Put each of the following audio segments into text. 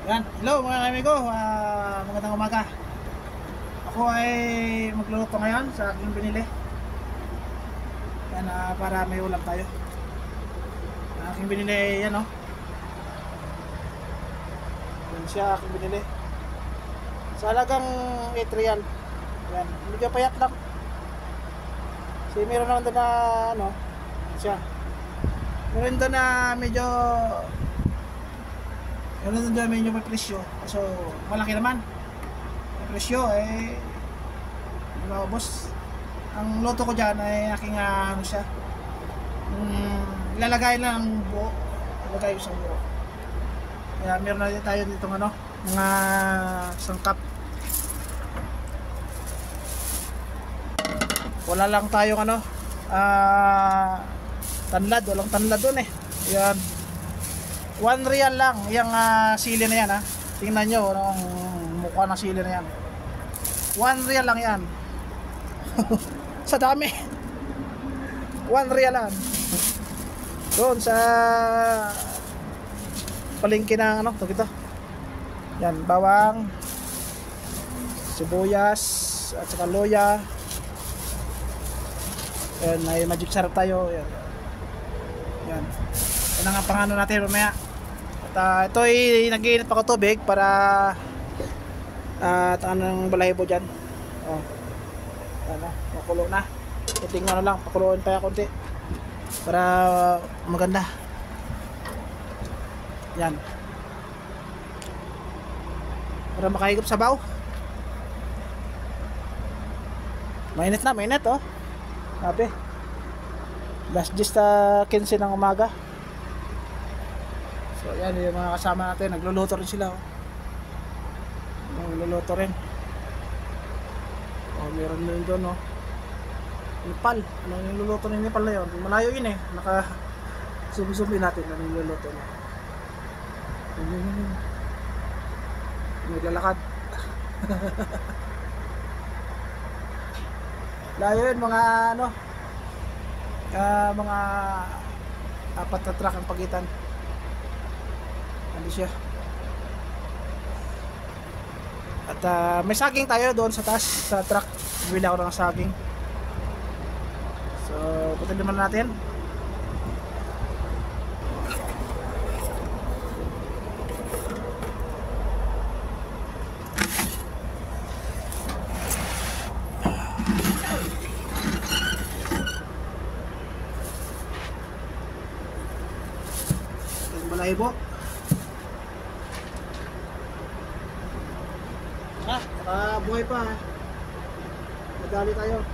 Yan, hello mga amigo, magandang umaga. Ako ay magluluto ngayon sa aking binili. Yan, para may ulam tayo. Ang aking binili, yan o. Yan siya aking binili. Sa halagang 8 real. Yan, medyo payat lang. Kasi meron naman doon na, ano, siya. Meron doon na medyo may presyo. So, malaki naman. May presyo, diba, boss? Ang loto ko dyan ay aking, ano siya, ilalagay lang ang buo. Ilalagay ko sa buo. Kaya meron na tayo ditong, ano, mga sangkap. Wala lang tayong, ano, tanlad. Walang tanlad doon eh. Yan. 1 real lang yung sili na yan, ha. Tingnan nyo ang mukha ng sili na yan. 1 real lang yan. Sa dami. 1 real lang. Doon sa palengke ng ano, ito. Yan, bawang, sibuyas, at saka loya. Yan, may magic sarap tayo. Yan. Yan. Yan ang pangano natin mamaya. At ito ay nag-iinit pa ko tubig para ng balahibo dyan. Oh. Ano, makulo na. Tingnan na lang, pakuloon pa konti para maganda. Yan. Para makahigop sabaw. Mainit na, mainit oh. Sabi. Last just 15 ng umaga. So yan yung mga kasama natin, nagluluto rin sila oh. Nagluluto rin. Oh, meron din doon oh. Nepal, ano yung luluto ng Nepal na yun? Malayo yun eh, naka zoom natin ano yung luluto na. Naglalakad. Layo yun, mga ano, mga 4 na truck ang pagitan. Ano siya. At may saging tayo doon sa taas sa truck. Bili ako ng saging. So, punta naman natin. Yung balahibo. Buhay pa ha. Madali tayo.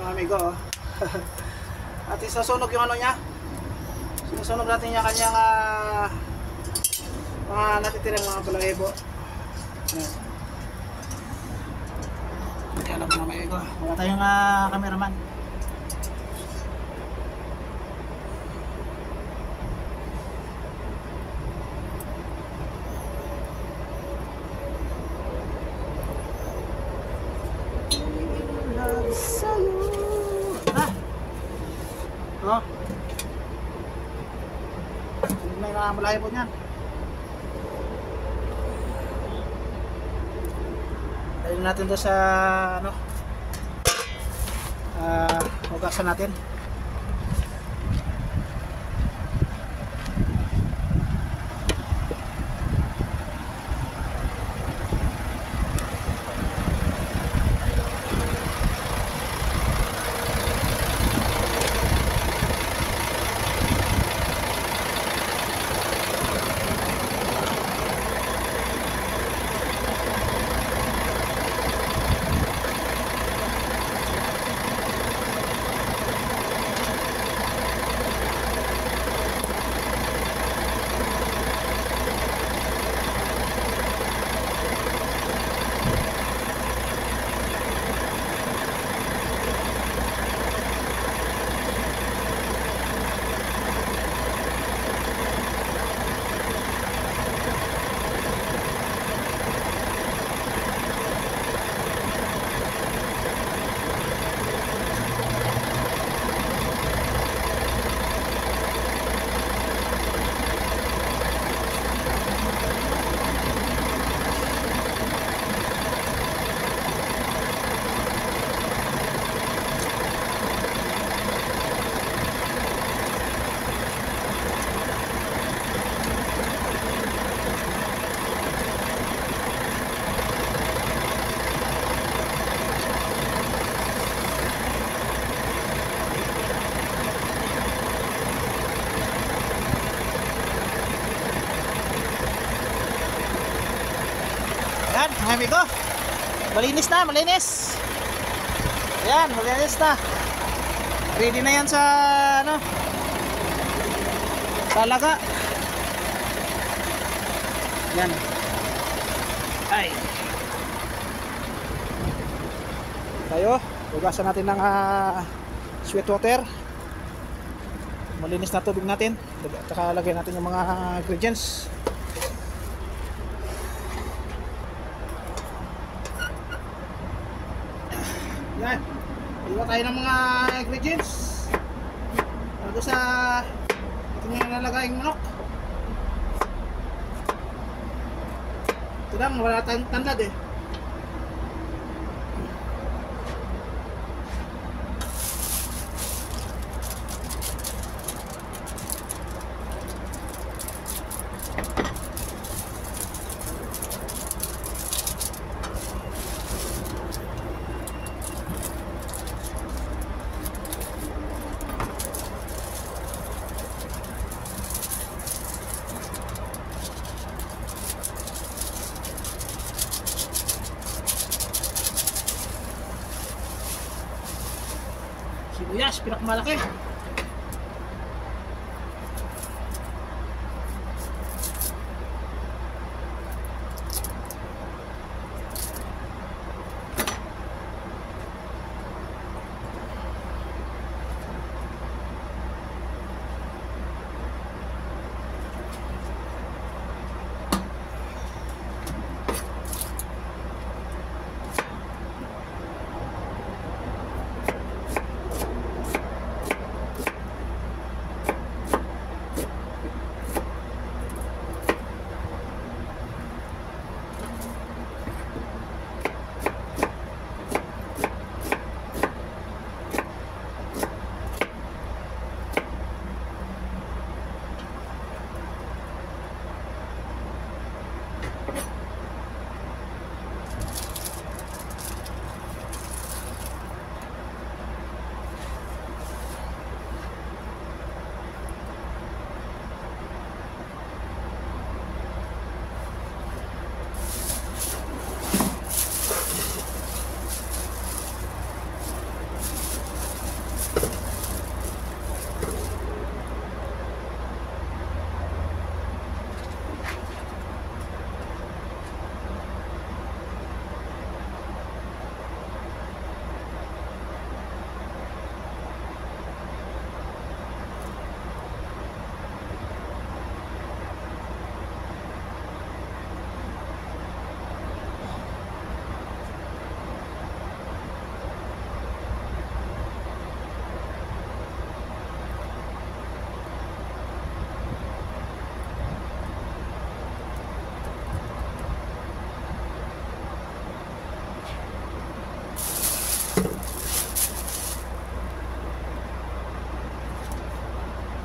mga amigo. Oh. At isasunog yung ano niya. Sinusunog natin yung kanyang mga natitirang mga balahibo. Ayan. Kaya lang mga amigo. Wala tayong cameraman. Oh. May malayo po niyan. Ayun natin doon sa ano. Hugasan natin. Ayan, mga amigo. Malinis na, malinis. Ayan, malinis na. Ready na yan sa ano? Sa laga. Ayan. Ay. Tayo, hugasan natin ng sweet water. Malinis na tubig natin. Saka lagyan natin yung mga ingredients. Yan. Iwa tayo ng mga ingredients. Bago sa ating nalalagay yung manok. Ito lang, wala tayong tanlad eh. Sibuyas, pinakamalaki.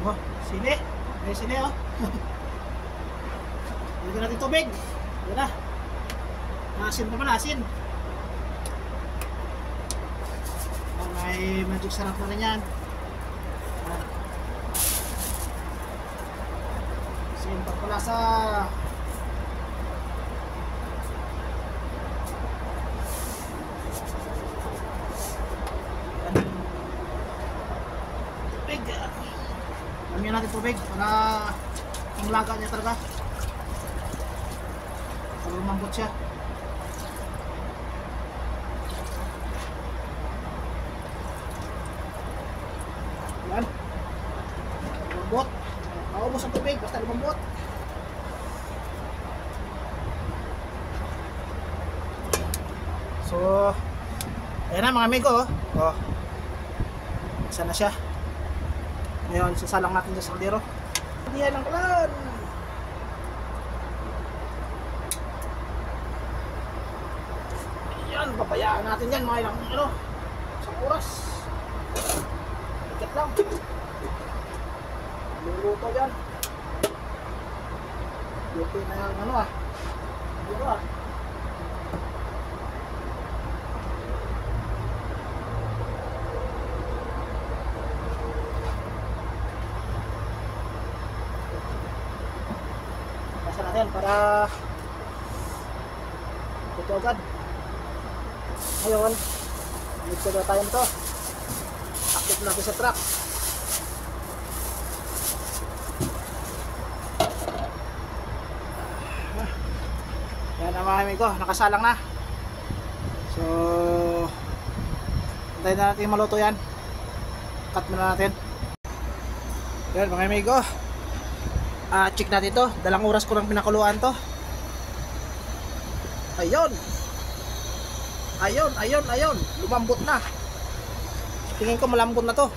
Oh, sili. May sili oh. Lagyan natin tubig. Yan na. Asin pa pala, asin. Oh, may medyo sarap na rin yan. Asin pa pala sa tubig. Lagyan natin tubig para ang laga niya talaga. Para lumambot siya. Yan. Lumambot. Maubos ang tubig basta lumambot. So, ayan na mga amigo. Oh. Isa na siya. Ngayon, sasalang natin sa kaldero. Diyan ang kalan. Yan, papayaan natin yan mga ilang isang oras. Ikat lang. Luluto yan. Luto na yung dito natin para ito agad. Ngayon, mix na tayo nito. Akit natin sa truck. Yan ang mga amigo, nakasalang na. So, hintayin na natin maluto yan. Cut muna natin. Yan mga amigo. Check natin ito. Dalang oras ko lang pinakuluan to. Ayun. Ayun. Lumambot na. Tingin ko malambot na to.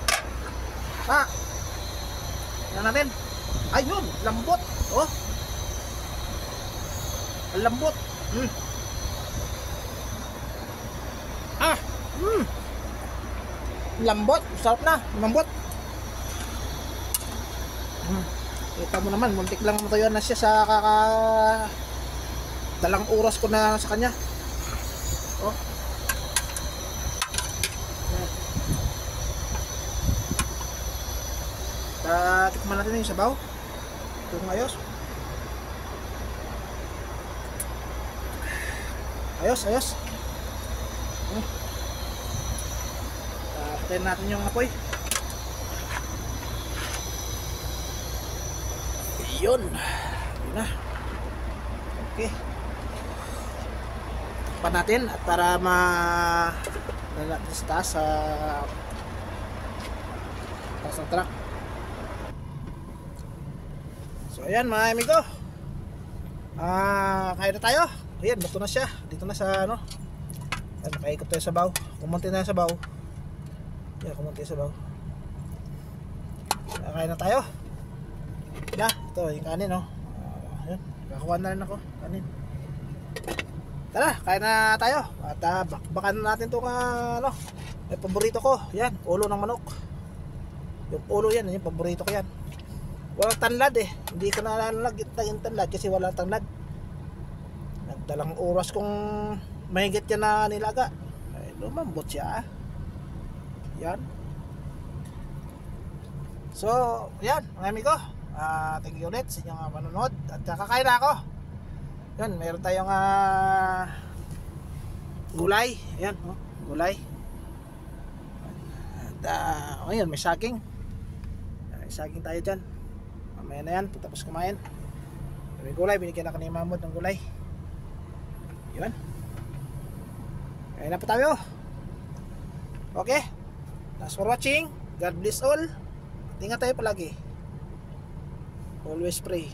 Yan natin. Ayun, lambot. Oh. Lambot. Lambot. Sarap na. Lambot. Kita mo naman, muntik lang matayuan na siya sa dalang oras ko na sa kanya. Oh. Tikman natin yung sabaw. Ito ayos. Ayos. Patayin natin yung apoy. Yun na. Okay. Takpan natin at para natin sa taas ng truck. So ayan mga amigo, kain na tayo. Ayan, luto na siya. Dito na sa ayan, nakaikot tayo sa baw. Kumunti na sa baw. Ayan, kumunti sa baw. Kain na tayo. Ito yung kanin Ayan, kakakuha na rin ako kanin. Tara, kain na tayo. At bakbakan natin itong may paborito ko. Yan, ulo ng manok. Yung ulo yan, yung paborito ko yan. Walang tanlad hindi ko na yung tanlad kasi walang tanlad. Nagdalang oras kung mahigit yan na nilaga. Ay, lumambot siya Yan. So, yan mga amigo. Thank you ulit sa inyong manonood. At kakain na ako. Yan, meron tayong gulay. Yan, gulay. At ngayon, may saging. May saging tayo dyan. Mamaya na yan, tapos kumain. May gulay, binigyan ako ni Mamod ng gulay. Yan. Kain na po tayo. Okay. Thanks for watching. God bless all. Ingat tayo palagi. Always pray.